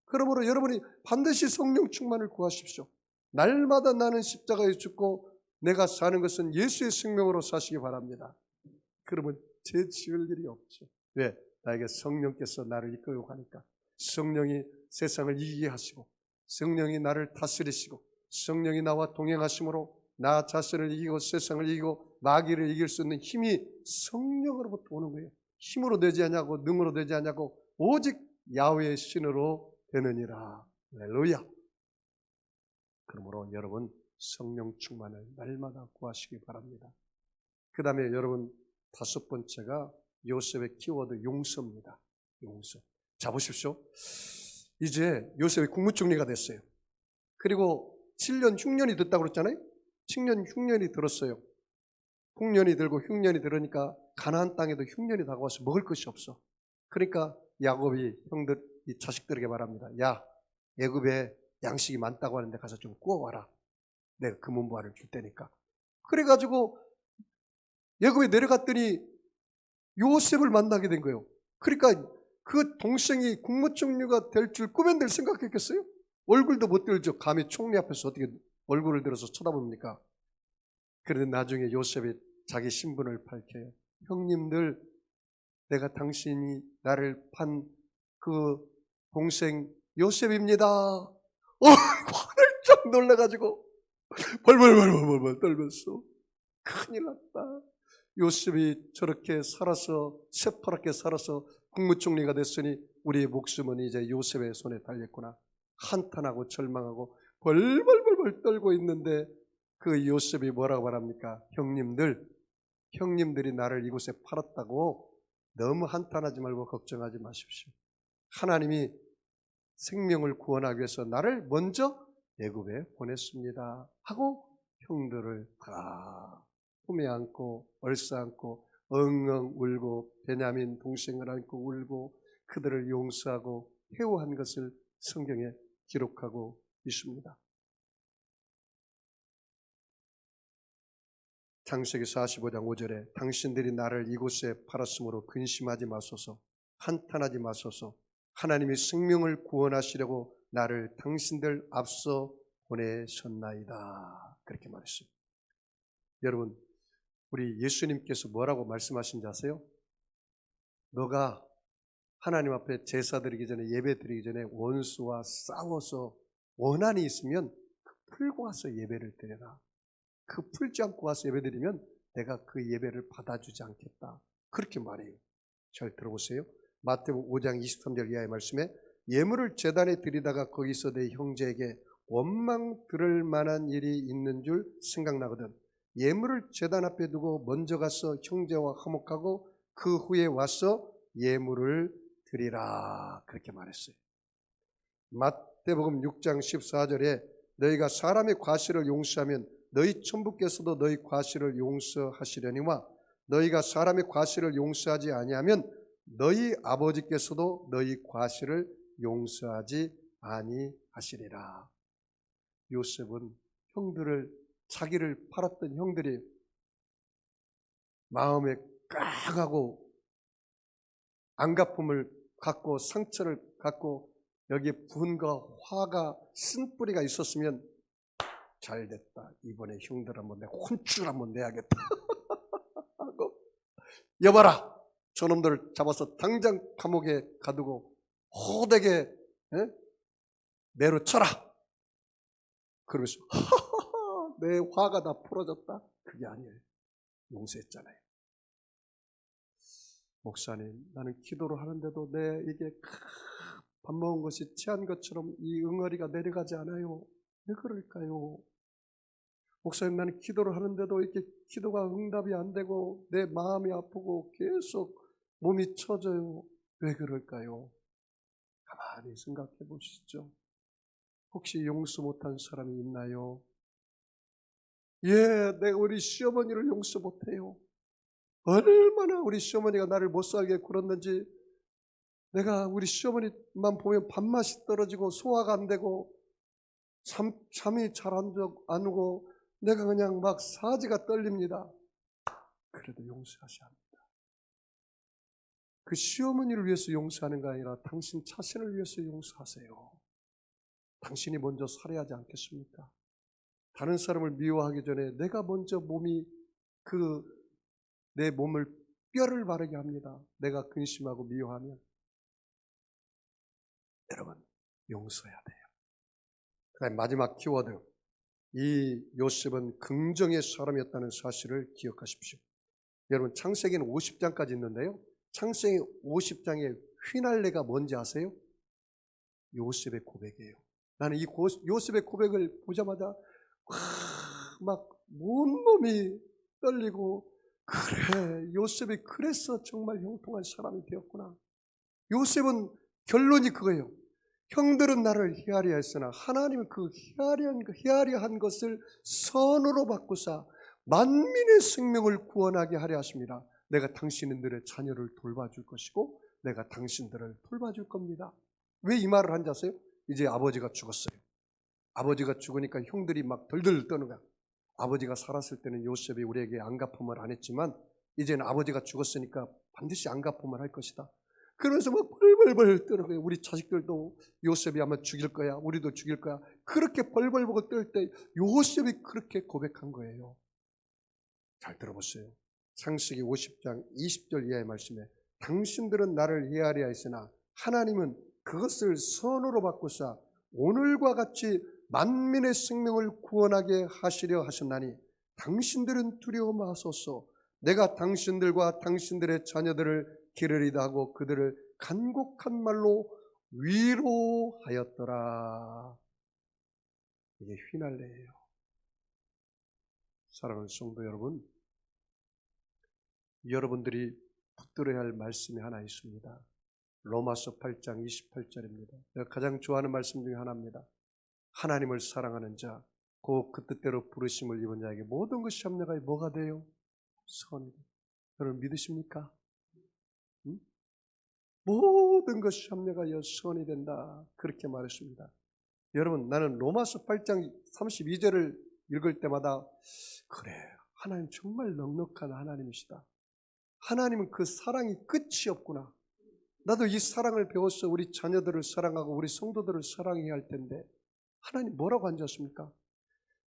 A: 그러므로 여러분이 반드시 성령 충만을 구하십시오. 날마다 나는 십자가에 죽고 내가 사는 것은 예수의 생명으로 사시기 바랍니다. 그러면 죄 지을 일이 없죠. 왜? 나에게 성령께서 나를 이끌고 가니까. 성령이 세상을 이기게 하시고 성령이 나를 다스리시고 성령이 나와 동행하심으로 나 자신을 이기고 세상을 이기고 마귀를 이길 수 있는 힘이 성령으로부터 오는 거예요. 힘으로 되지 않냐고 능으로 되지 않냐고 오직 야훼의 신으로 되느니라. 할렐루야. 그러므로 여러분 성령 충만을 날마다 구하시기 바랍니다. 그 다음에 여러분 다섯 번째가 요셉의 키워드 용서입니다. 용서. 자, 보십시오. 이제 요셉이 국무총리가 됐어요. 그리고 7년 흉년이 됐다고 그랬잖아요. 7년 흉년이 들었어요. 흉년이 들고 흉년이 들으니까 가나안 땅에도 흉년이 다가와서 먹을 것이 없어. 그러니까 야곱이 형들 이 자식들에게 말합니다. 야, 애굽에 양식이 많다고 하는데 가서 좀 구워와라. 내가 금은보화를 줄 테니까. 그래가지고 애굽에 내려갔더니 요셉을 만나게 된 거예요. 그러니까 그 동생이 국무총리가 될 줄 꿈엔 들 생각했겠어요? 얼굴도 못 들죠. 감히 총리 앞에서 어떻게 얼굴을 들어서 쳐다봅니까? 그런데 나중에 요셉이 자기 신분을 밝혀요. 형님들, 내가 당신이 나를 판 그 동생 요셉입니다. 활짝 놀라가지고 벌벌 떨면서 큰일 났다. 요셉이 저렇게 살아서 새파랗게 살아서 국무총리가 됐으니 우리의 목숨은 이제 요셉의 손에 달렸구나. 한탄하고 절망하고 벌벌 떨고 있는데 그 요셉이 뭐라고 말합니까? 형님들이 나를 이곳에 팔았다고 너무 한탄하지 말고 걱정하지 마십시오. 하나님이 생명을 구원하기 위해서 나를 먼저 애굽에 보냈습니다 하고 형들을 다 품에 안고 얼싸안고 엉엉 울고 베냐민 동생을 안고 울고 그들을 용서하고 회오한 것을 성경에 기록하고 있습니다. 창세기 45장 5절에 당신들이 나를 이곳에 팔았으므로 근심하지 마소서, 한탄하지 마소서, 하나님이 생명을 구원하시려고 나를 당신들 앞서 보내셨나이다. 그렇게 말했습니다. 여러분, 우리 예수님께서 뭐라고 말씀하신지 아세요? 너가 하나님 앞에 제사 드리기 전에, 예배 드리기 전에 원수와 싸워서 원한이 있으면 그 풀고 와서 예배를 드려라. 그 풀지 않고 와서 예배 드리면 내가 그 예배를 받아주지 않겠다. 그렇게 말해요. 잘 들어보세요. 마태복음 5장 23절 이하의 말씀에 예물을 제단에 드리다가 거기서 내 형제에게 원망 들을 만한 일이 있는 줄 생각나거든. 예물을 제단 앞에 두고 먼저 가서 형제와 화목하고 그 후에 와서 예물을 드리라. 그렇게 말했어요. 마태복음 6장 14절에 너희가 사람의 과실을 용서하면 너희 천부께서도 너희 과실을 용서하시려니와 너희가 사람의 과실을 용서하지 아니하면 너희 아버지께서도 너희 과실을 용서하지 아니하시리라. 요셉은 자기를 팔았던 형들이 마음에 깡하고 안갚음을 갖고 상처를 갖고 여기에 분과 화가 쓴뿌리가 있었으면 잘됐다. 이번에 형들 한번 내가 혼쭐 한번 내야겠다 하고 여봐라. 저놈들을 잡아서 당장 감옥에 가두고 호되게 내로쳐라. 그러면서 내 화가 다 풀어졌다. 그게 아니에요. 용서했잖아요. 목사님, 나는 기도를 하는데도 이게 밥 먹은 것이 체한 것처럼 이 응어리가 내려가지 않아요. 왜 그럴까요? 목사님, 나는 기도를 하는데도 이렇게 기도가 응답이 안 되고 내 마음이 아프고 계속 몸이 처져요. 왜 그럴까요? 가만히 생각해 보시죠. 혹시 용서 못한 사람이 있나요? 내가 우리 시어머니를 용서 못해요. 얼마나 우리 시어머니가 나를 못 살게 굴었는지, 내가 우리 시어머니만 보면 밥맛이 떨어지고 소화가 안 되고 잠이 잘 안 오고 내가 그냥 막 사지가 떨립니다. 그래도 용서하셔야 합니다. 그 시어머니를 위해서 용서하는 게 아니라 당신 자신을 위해서 용서하세요. 당신이 먼저 살아야지 않겠습니까? 다른 사람을 미워하기 전에 내가 먼저 내 몸을 뼈를 바르게 합니다. 내가 근심하고 미워하면. 여러분, 용서해야 돼요. 그다음 마지막 키워드, 이 요셉은 긍정의 사람이었다는 사실을 기억하십시오. 여러분, 창세기는 50장까지 있는데요, 창세기 50장의 휘날레가 뭔지 아세요? 요셉의 고백이에요. 나는 이 요셉의 고백을 보자마자 막 온몸이 떨리고, 그래, 요셉이 그래서 정말 형통한 사람이 되었구나. 요셉은 결론이 그거예요. 형들은 나를 헤아려 했으나 하나님은 그 헤아려 한 것을 선으로 바꾸사 만민의 생명을 구원하게 하려 하십니다. 내가 당신들의 자녀를 돌봐줄 것이고 내가 당신들을 돌봐줄 겁니다. 왜 이 말을 한지 아세요? 이제 아버지가 죽었어요. 아버지가 죽으니까 형들이 막 덜덜 떠는 거야. 아버지가 살았을 때는 요셉이 우리에게 안갚음을 안 했지만 이제는 아버지가 죽었으니까 반드시 안갚음을 할 것이다. 그러면서 막 벌벌벌 떠는 거예요. 우리 자식들도 요셉이 아마 죽일 거야. 우리도 죽일 거야. 그렇게 벌벌벌 떨 때 요셉이 그렇게 고백한 거예요. 잘 들어보세요. 창세기 50장 20절 이하의 말씀에 당신들은 나를 헤아려 했으나 하나님은 그것을 선으로 바꾸사 오늘과 같이 만민의 생명을 구원하게 하시려 하셨나니 당신들은 두려워 마소서. 내가 당신들과 당신들의 자녀들을 기르리다 하고 그들을 간곡한 말로 위로하였더라. 이게 휘날레예요. 사랑하는 성도 여러분, 여러분들이 붙들어야 할 말씀이 하나 있습니다. 로마서 8장 28절입니다. 내가 가장 좋아하는 말씀 중에 하나입니다. 하나님을 사랑하는 자, 곧 그 뜻대로 부르심을 입은 자에게 모든 것이 합력하여 뭐가 돼요? 선이 돼요. 여러분 믿으십니까? 응? 모든 것이 합력하여 선이 된다. 그렇게 말했습니다. 여러분, 나는 로마서 8장 32절을 읽을 때마다 그래, 하나님 정말 넉넉한 하나님이시다. 하나님은 그 사랑이 끝이 없구나. 나도 이 사랑을 배웠어. 우리 자녀들을 사랑하고 우리 성도들을 사랑해야 할 텐데 하나님 뭐라고 앉았습니까?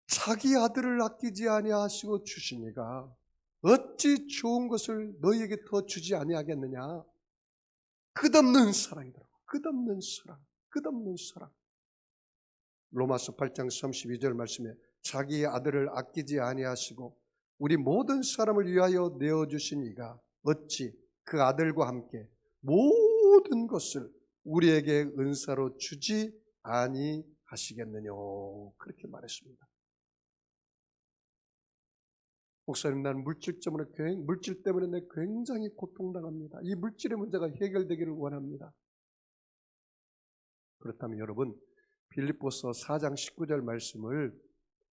A: 자기 아들을 아끼지 아니하시고 주시니가 어찌 좋은 것을 너희에게 더 주지 아니하겠느냐. 끝없는 사랑이더라고. 끝없는 사랑, 끝없는 사랑. 로마서 8장 32절 말씀에 자기의 아들을 아끼지 아니하시고 우리 모든 사람을 위하여 내어주신 이가 어찌 그 아들과 함께 모든 것을 우리에게 은사로 주지 아니하시겠느냐. 그렇게 말했습니다. 목사님, 나는 물질 때문에 내 굉장히 고통당합니다. 이 물질의 문제가 해결되기를 원합니다. 그렇다면 여러분, 빌립보서 4장 19절 말씀을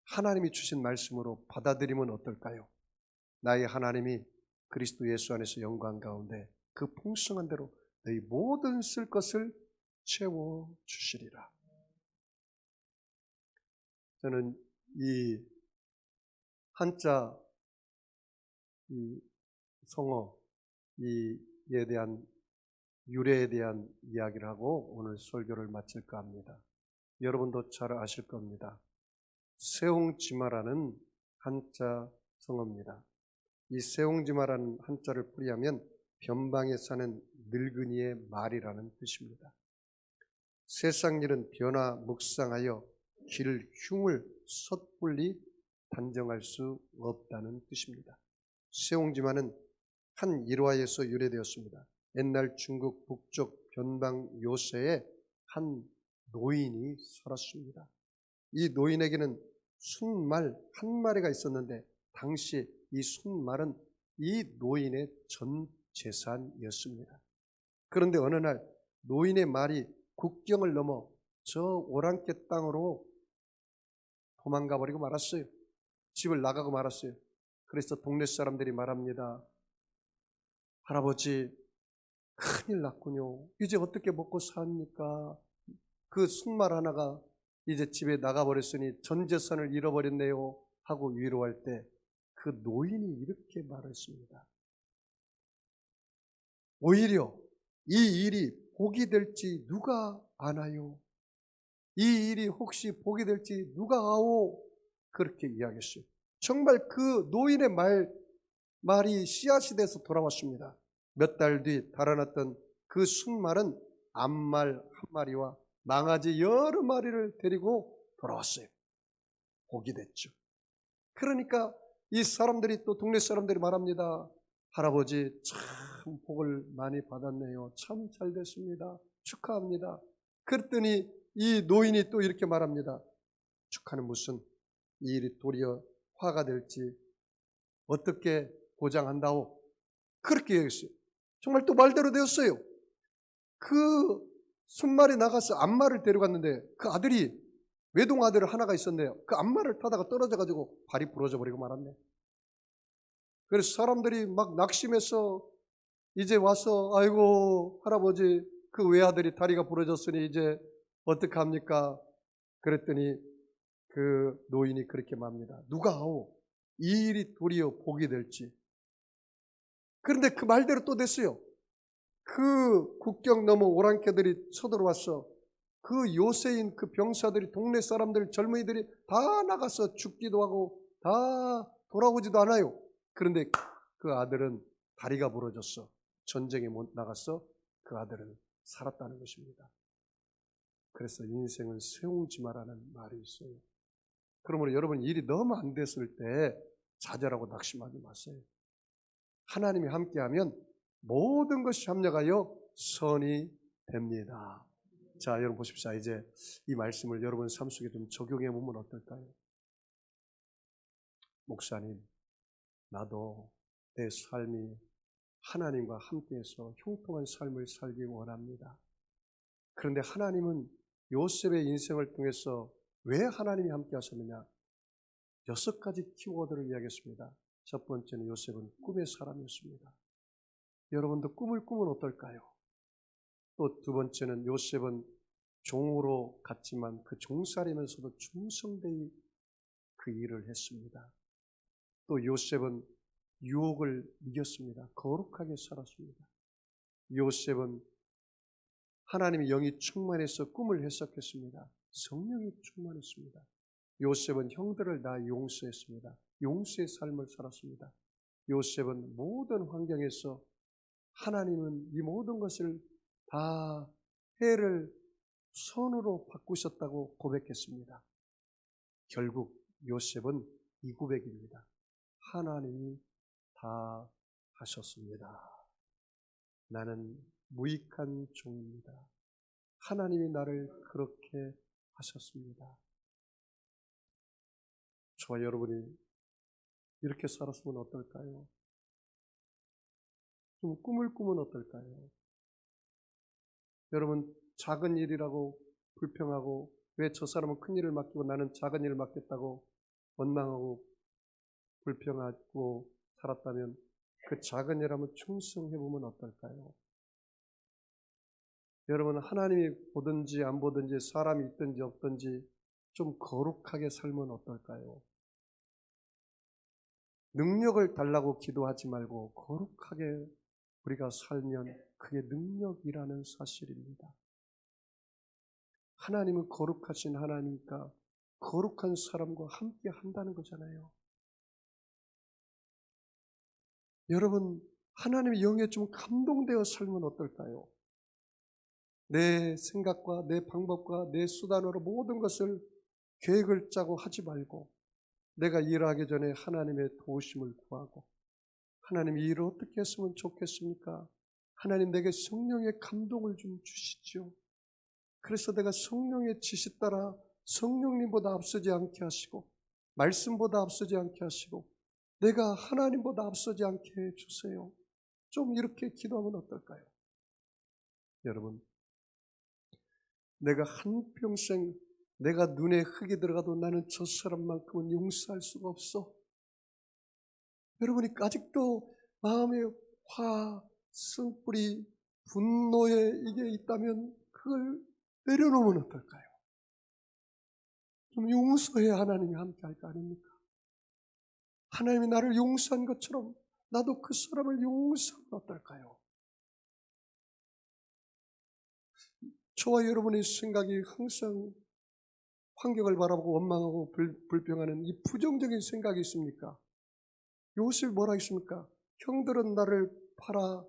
A: 하나님이 주신 말씀으로 받아들이면 어떨까요? 나의 하나님이 그리스도 예수 안에서 영광 가운데 그 풍성한 대로 너희 모든 쓸 것을 채워주시리라. 저는 이 한자 이 성어 이에 대한 유래에 대한 이야기를 하고 오늘 설교를 마칠까 합니다. 여러분도 잘 아실 겁니다. 세옹지마라는 한자 성어입니다. 이 세옹지마라는 한자를 풀이하면 변방에 사는 늙은이의 말이라는 뜻입니다. 세상 일은 변화 묵상하여 길 흉을 섣불리 단정할 수 없다는 뜻입니다. 세옹지마는 한 일화에서 유래되었습니다. 옛날 중국 북쪽 변방 요새에 한 노인이 살았습니다. 이 노인에게는 순말 한 마리가 있었는데 당시 이 순말은 이 노인의 전 재산이었습니다. 그런데 어느 날 노인의 말이 국경을 넘어 저 오랑캐 땅으로 도망가 버리고 말았어요. 집을 나가고 말았어요. 그래서 동네 사람들이 말합니다. 할아버지, 큰일 났군요. 이제 어떻게 먹고 삽니까? 그 순말 하나가 이제 집에 나가버렸으니 전 재산을 잃어버렸네요 하고 위로할 때 그 노인이 이렇게 말했습니다. 오히려 이 일이 복이 될지 누가 아나요? 이 일이 혹시 복이 될지 누가 아오? 그렇게 이야기했어요. 정말 그 노인의 말이 씨앗이 돼서 돌아왔습니다. 몇 달 뒤 달아났던 그 순말은 암말 한 마리와 망아지 여러 마리를 데리고 돌아왔어요. 복이 됐죠. 그러니까 이 사람들이 또 동네 사람들이 말합니다. 할아버지 참 복을 많이 받았네요. 참 잘 됐습니다. 축하합니다. 그랬더니 이 노인이 또 이렇게 말합니다. 축하는 무슨 이 일이 도리어 화가 될지 어떻게 보장한다오? 그렇게 얘기했어요. 정말 또 말대로 되었어요. 그 순말이 나가서 암말을 데려갔는데 그 아들이 외동 아들 하나가 있었는데요. 그 암말을 타다가 떨어져가지고 발이 부러져 버리고 말았네. 그래서 사람들이 막 낙심해서 이제 와서 아이고 할아버지 그 외아들이 다리가 부러졌으니 이제 어떡합니까? 그랬더니 그 노인이 그렇게 말합니다. 누가 아오? 이 일이 도리어 복이 될지. 그런데 그 말대로 또 됐어요. 그 국경 넘어 오랑캐들이 쳐들어와서 그 요새인 그 병사들이, 동네 사람들, 젊은이들이 다 나가서 죽기도 하고 다 돌아오지도 않아요. 그런데 그 아들은 다리가 부러졌어. 전쟁에 못 나가서 그 아들은 살았다는 것입니다. 그래서 인생은 세웅지마라는 말이 있어요. 그러므로 여러분, 일이 너무 안 됐을 때 좌절하고 낙심하지 마세요. 하나님이 함께하면 모든 것이 합력하여 선이 됩니다. 자, 여러분 보십시오. 이제 이 말씀을 여러분 삶 속에 좀 적용해 보면 어떨까요? 목사님, 나도 내 삶이 하나님과 함께해서 형통한 삶을 살기 원합니다. 그런데 하나님은 요셉의 인생을 통해서 왜 하나님이 함께 하셨느냐? 6가지 키워드를 이야기했습니다. 첫 번째는 요셉은 꿈의 사람이었습니다. 여러분도 꿈을 꾸면 어떨까요? 또 두 번째는 요셉은 종으로 갔지만 그 종살이면서도 충성되이 그 일을 했습니다. 또 요셉은 유혹을 이겼습니다. 거룩하게 살았습니다. 요셉은 하나님의 영이 충만해서 꿈을 해석했습니다. 성령이 충만했습니다. 요셉은 형들을 다 용서했습니다. 용서의 삶을 살았습니다. 요셉은 모든 환경에서 하나님은 이 모든 것을 다 해를 선으로 바꾸셨다고 고백했습니다. 결국 요셉은 이 고백입니다. 하나님이 다 하셨습니다. 나는 무익한 종입니다. 하나님이 나를 그렇게 하셨습니다. 저와 여러분이 이렇게 살았으면 어떨까요? 좀 꿈을 꾸면 어떨까요? 여러분, 작은 일이라고 불평하고 왜 저 사람은 큰 일을 맡기고 나는 작은 일을 맡겠다고 원망하고 불평하고 살았다면 그 작은 일 한번 충성해보면 어떨까요? 여러분, 하나님이 보든지 안 보든지 사람이 있든지 없든지 좀 거룩하게 살면 어떨까요? 능력을 달라고 기도하지 말고 거룩하게 우리가 살면 그게 능력이라는 사실입니다. 하나님은 거룩하신 하나님이니까 거룩한 사람과 함께 한다는 거잖아요. 여러분, 하나님의 영에 좀 감동되어 살면 어떨까요? 내 생각과 내 방법과 내 수단으로 모든 것을 계획을 짜고 하지 말고 내가 일하기 전에 하나님의 도우심을 구하고 하나님 이 일을 어떻게 했으면 좋겠습니까? 하나님 내게 성령의 감동을 좀 주시죠. 그래서 내가 성령의 지시 따라 성령님보다 앞서지 않게 하시고 말씀보다 앞서지 않게 하시고 내가 하나님보다 앞서지 않게 해주세요. 좀 이렇게 기도하면 어떨까요? 여러분, 내가 한평생 내가 눈에 흙이 들어가도 나는 저 사람만큼은 용서할 수가 없어. 여러분이 아직도 마음에 화, 승뿌리, 분노에 이게 있다면 그걸 내려놓으면 어떨까요? 좀 용서해야 하나님이 함께 할 거 아닙니까? 하나님이 나를 용서한 것처럼 나도 그 사람을 용서하면 어떨까요? 저와 여러분의 생각이 항상 환경을 바라보고 원망하고 불평하는 이 부정적인 생각이 있습니까? 요셉이 뭐라 했습니까? 형들은 나를 팔아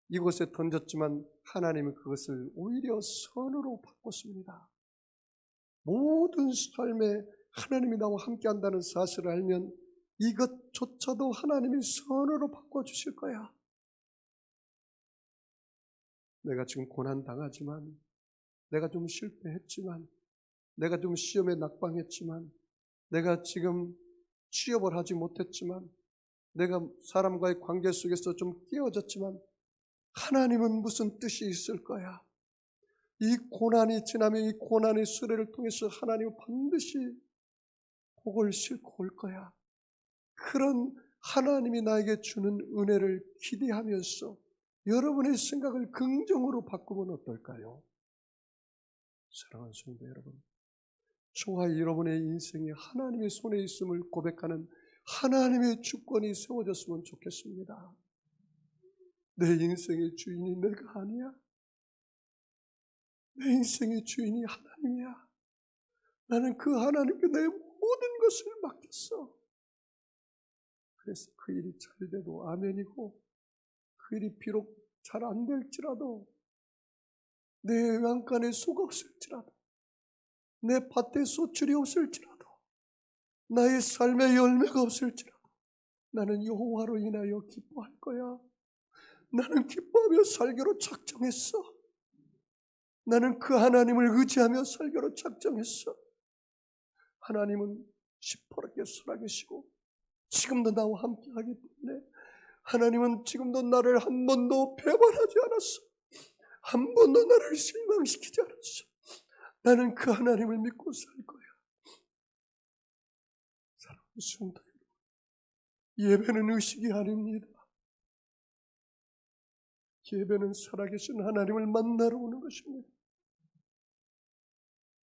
A: 이곳에 던졌지만 하나님은 그것을 오히려 선으로 바꿨습니다. 모든 삶에 하나님이 나와 함께 한다는 사실을 알면 이것조차도 하나님이 선으로 바꿔주실 거야. 내가 지금 고난당하지만, 내가 좀 실패했지만, 내가 좀 시험에 낙방했지만, 내가 지금 취업을 하지 못했지만, 내가 사람과의 관계 속에서 좀 끼어졌지만 하나님은 무슨 뜻이 있을 거야. 이 고난이 지나면 이 고난의 수레를 통해서 하나님은 반드시 복을 싣고 올 거야. 그런 하나님이 나에게 주는 은혜를 기대하면서 여러분의 생각을 긍정으로 바꾸면 어떨까요? 사랑하는 성도 여러분, 저와 여러분의 인생이 하나님의 손에 있음을 고백하는 하나님의 주권이 세워졌으면 좋겠습니다. 내 인생의 주인이 내가 아니야. 내 인생의 주인이 하나님이야. 나는 그 하나님께 내 모든 것을 맡겼어. 그래서 그 일이 잘 돼도 아멘이고, 그 일이 비록 잘 안 될지라도, 내 외양간에 속 없을지라도, 내 밭에 소출이 없을지라도, 나의 삶에 열매가 없을지라도 나는 여호와로 인하여 기뻐할 거야. 나는 기뻐하며 살기로 작정했어. 나는 그 하나님을 의지하며 살기로 작정했어. 하나님은 시퍼렇게 살아계시고 지금도 나와 함께하기 때문에 하나님은 지금도 나를 한 번도 배반하지 않았어. 한 번도 나를 실망시키지 않았어. 나는 그 하나님을 믿고 살 거야. 사랑하는 성도 여러분, 예배는 의식이 아닙니다. 예배는 살아계신 하나님을 만나러 오는 것입니다.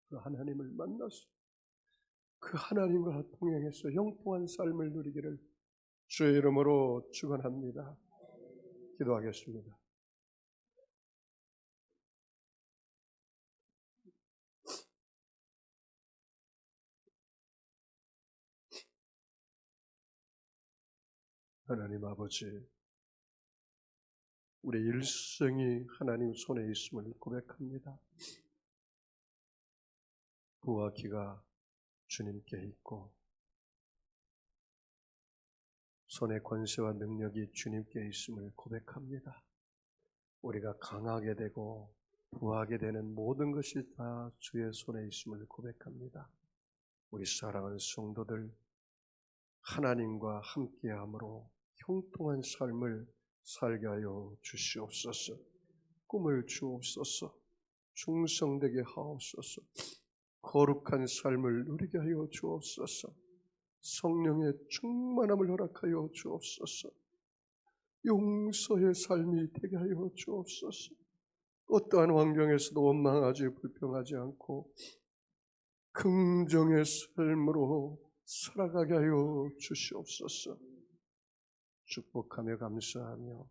A: 그 하나님을 만나서 그 하나님과 동행해서 형통한 삶을 누리기를 주의 이름으로 축원합니다. 기도하겠습니다. 하나님 아버지, 우리 일생이 하나님 손에 있음을 고백합니다. 부와 기가 주님께 있고 손의 권세와 능력이 주님께 있음을 고백합니다. 우리가 강하게 되고 부하게 되는 모든 것이 다 주의 손에 있음을 고백합니다. 우리 사랑하는 성도들, 하나님과 함께함으로 형통한 삶을 살게 하여 주시옵소서. 꿈을 주옵소서. 충성되게 하옵소서. 거룩한 삶을 누리게 하여 주옵소서. 성령의 충만함을 허락하여 주옵소서. 용서의 삶이 되게 하여 주옵소서. 어떠한 환경에서도 원망하지 불평하지 않고 긍정의 삶으로 살아가게 하여 주시옵소서. 축복하며 감사하며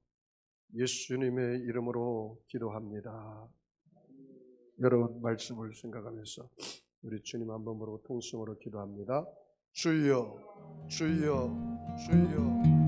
A: 예수님의 이름으로 기도합니다. 여러분 말씀을 생각하면서 우리 주님 한 번으로 통성으로 기도합니다. 주여, 주여, 주여.